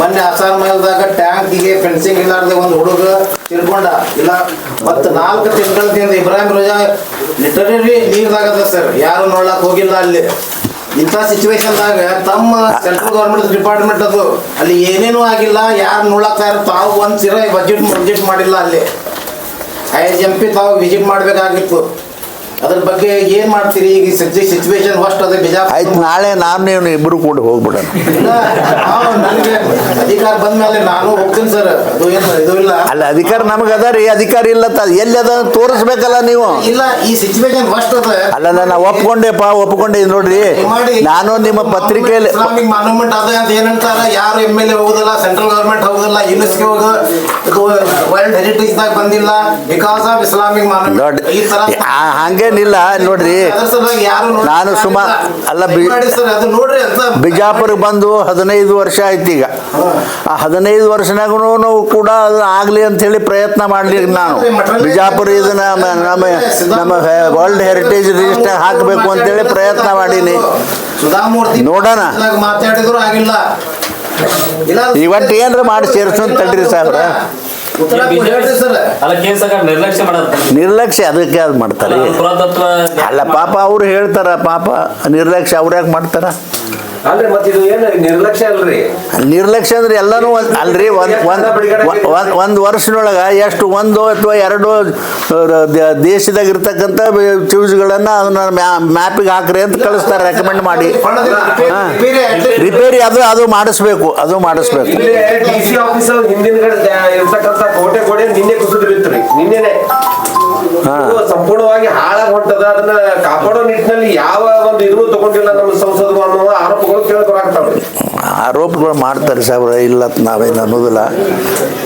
ಮೊನ್ನೆ ಆಸಾರ ಮೇಲ್ದಾಗ ಟ್ಯಾಂಕಿಗೆ ಫೆನ್ಸಿಂಗ್ ಇಲ್ಲಾರ್ದೆ ಒಂದು ಹುಡುಗ ತಿರ್ಕೊಂಡ ಇಲ್ಲ ಮತ್ತು 4 ತಿಂಗಳಿಂದ ಇಬ್ರಾಹಿಂ ರೋಜಾ ಲಿಟರಲಿ ನೀರ್ದಾಗದ ಸರ್, ಯಾರು ನೋಡ್ಲಕ್ ಹೋಗಿಲ್ಲ ಅಲ್ಲಿ. ಇಂಥ ಸಿಚುವೇಶನ್ದಾಗ ತಮ್ಮ ಸೆಂಟ್ರಲ್ ಗೌರ್ಮೆಂಟ್ ಡಿಪಾರ್ಟ್ಮೆಂಟ್ ಅದು ಅಲ್ಲಿ ಏನೇನೂ ಆಗಿಲ್ಲ, ಯಾರು ನೋಡಕ್ ತಾವು ಒಂದು ಸಿರ ಬಜೆಟ್ ಮಾಡಿಲ್ಲ. ಅಲ್ಲಿ IGMP ತಾವು ವಿಸಿಟ್ ಮಾಡಬೇಕಾಗಿತ್ತು. ಅದ್ರ ಬಗ್ಗೆ ಏನ್ ಮಾಡ್ತೀರಿ? ಈಗ ಸಿಚುವೇಶನ್ ಫಸ್ಟ್ ಅದೇ ಬಿಜಾಪುರ. ಆಯ್ತು, ನಾಳೆ ನಾನು ನೀವು ಇಬ್ರು ಕೂಡ ಹೋಗ್ಬಿಡೋಣ. ನನಗೆ ಅಧಿಕಾರ ಬಂದ್ಮೇಲೆ ನಾನು ಹೋಗ್ತೀನಿ ಸರ್, ಅದು ಏನು ಇದು ಇಲ್ಲ. ಅಲ್ಲ, ಅಧಿಕಾರ ನಮ್ಗೆ ಅದ ರೀ, ಅಧಿಕಾರ ಇಲ್ಲ ಎಲ್ಲಿ ಅದ ತೋರಿಸ್ಬೇಕಲ್ಲ ನೀವು. ಇಲ್ಲ, ಈ ಸಿಚುವೇಶನ್ ಫಸ್ಟ್ ಅದ. ಅಲ್ಲ, ನಾನು ಒಪ್ಕೊಂಡೆ ನೋಡ್ರಿ. ನಾನು ನಿಮ್ಮ ಪತ್ರಿಕೆಯಲ್ಲಿ ಇಸ್ಲಾಮಿಕ್ ಮಾನ್ಯುಮೆಂಟ್ ಅದ ಅಂತ ಏನಂತಾರ, ಯಾರು MLA ಹೋಗುದಿಲ್ಲ, ಸೆಂಟ್ರಲ್ ಗವರ್ಮೆಂಟ್ ಹೋಗುದಿಲ್ಲ, ಯುನೆಸ್ಕೋ ವರ್ಲ್ಡ್ ಹೆರಿಟೇಜ್ ದಾಗ ಬಂದಿಲ್ಲ ಬಿಕಾಸ್ ಆಫ್ ಇಸ್ಲಾಮಿಕ್ ಮಾನ್ಯುಮೆಂಟ್. ಈ ತರ ಹಂಗೇನಿಲ್ಲ ನೋಡ್ರಿ. ನಾನು ಸುಮಾರು ಅಲ್ಲ, ಬಿಜಾಪುರ ಬಂದು 15 ವರ್ಷ ಆಯ್ತು. ಈಗ ಆ 15 ವರ್ಷನಾಗೂ ಕೂಡ ಅದು ಆಗ್ಲಿ ಅಂತ ಹೇಳಿ ಪ್ರಯತ್ನ ಮಾಡ್ಲಿ. ನಾನು ಬಿಜಾಪುರ ಇದನ್ನ ನಮ್ಮ ವರ್ಲ್ಡ್ ಹೆರಿಟೇಜ್ ರಿಜಿಸ್ಟರ್ ಹಾಕಬೇಕು ಅಂತೇಳಿ ಪ್ರಯತ್ನ ಮಾಡೀನಿ. ನೋಡೋಣ, ಇವತ್ತು ಏನ್ರ ಮಾಡಿ ಸೇರಿಸೋನ್ ತಡ್ರಿ ಸಾಹೇಬ್ರ. ನಿರ್ಲಕ್ಷ್ಯ ಅದಕ್ಕೆ ಅದು ಮಾಡ್ತಾರೆ. ಅಲ್ಲ ಪಾಪ ಅವ್ರು ಹೇಳ್ತಾರ, ಪಾಪ ನಿರ್ಲಕ್ಷ್ಯ ಅವ್ರು ಯಾಕೆ ಮಾಡ್ತಾರ? ನಿರ್ಲಕ್ಷ್ಯ ಅಂದ್ರೆ ಎಲ್ಲಾನು ಅಲ್ರಿ. ಒಂದು ವರ್ಷದೊಳಗ ಎಷ್ಟು 1 ಅಥವಾ 2 ದೇಶದಾಗ ಇರ್ತಕ್ಕಂಥ ಚ್ಯೂಸ್ಗಳನ್ನ ಅದನ್ನ ಮ್ಯಾಪಿಗೆ ಹಾಕ್ರಿ ಅಂತ ಕಳಿಸ್ತಾರೆ, ರೆಕಮೆಂಡ್ ಮಾಡಿ. ರಿಪೇರಿ ಅದು ಮಾಡಿಸ್ಬೇಕು. ಕೋಟೆ ನಿನ್ನೆ ಕುಸಿದು ಬಿತ್ತರಿ. ನಿನ್ನೆನೆ ಸಂಪೂರ್ಣವಾಗಿ ಹಾಳಾಗಿ ಹೊಂಟದ. ಅದನ್ನ ಕಾಪಾಡೋ ನಿಟ್ಟಿನಲ್ಲಿ ಯಾವ ಒಂದು ಇದನ್ನು ತಗೊಂಡಿಲ್ಲ ನಮ್ಮ ಸಂಸದರು ಅನ್ನೋ ಆರೋಪಗಳು ಕೇಳಬರಾಗ್ತಾವ್ರಿ. ಆರೋಪಗಳು ಮಾಡ್ತಾರೆ ಸಾಹೇಬ್ರ, ಇಲ್ಲ ನಾವೇನು ಅನ್ನೋದಿಲ್ಲ.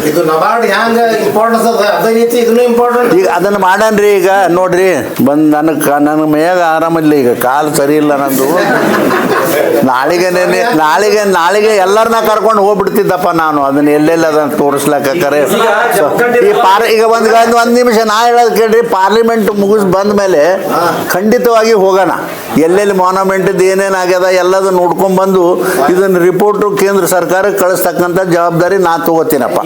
ಇದು ನಬಾರ್ಡ್ ಹ್ಯಾಂಗ ಇಂಪಾರ್ಟೆನ್ಸ್ ಅದ, ಅದೇ ರೀತಿ ಇದನ್ನು ಇಂಪಾರ್ಟೆಂಟ್. ಈಗ ಅದನ್ನ ಮಾಡನ್ರಿ. ಈಗ ನೋಡ್ರಿ, ಬಂದು ನನ್ನ ಮೇಗ ಆರಾಮಿಲ್ಲ, ಈಗ ಕಾಲು ಸರಿ ಇಲ್ಲ ನಂದು. ನಾಳೆಗೆ ಎಲ್ಲರನ್ನ ಕರ್ಕೊಂಡು ಹೋಗ್ಬಿಡ್ತಿದ್ದಪ್ಪ ನಾನು. ಅದನ್ನ ಎಲ್ಲೆಲ್ಲ ಅದನ್ನ ತೋರಿಸ್ಲಕ್ಕಾರೆ ಈಗ ಒಂದ್ ನಿಮಿಷ ನಾ ಹೇಳೋದು ಕೇಳ್ರಿ. ಪಾರ್ಲಿಮೆಂಟ್ ಮುಗಿಸ್ ಬಂದ ಮೇಲೆ ಖಂಡಿತವಾಗಿ ಹೋಗೋಣ. ಎಲ್ಲೆಲ್ಲಿ ಮಾನ್ಯುಮೆಂಟ್ ಏನೇನಾಗ್ಯದ ಎಲ್ಲದನ್ನ ನೋಡ್ಕೊಂಡ್ ಬಂದು ಇದನ್ನ ರಿಪೋರ್ಟು ಕೇಂದ್ರ ಸರ್ಕಾರಕ್ಕೆ ಕಳಿಸ್ತಕ್ಕಂಥ ಜವಾಬ್ದಾರಿ ನಾ ತಗೋತೀನಪ್ಪ.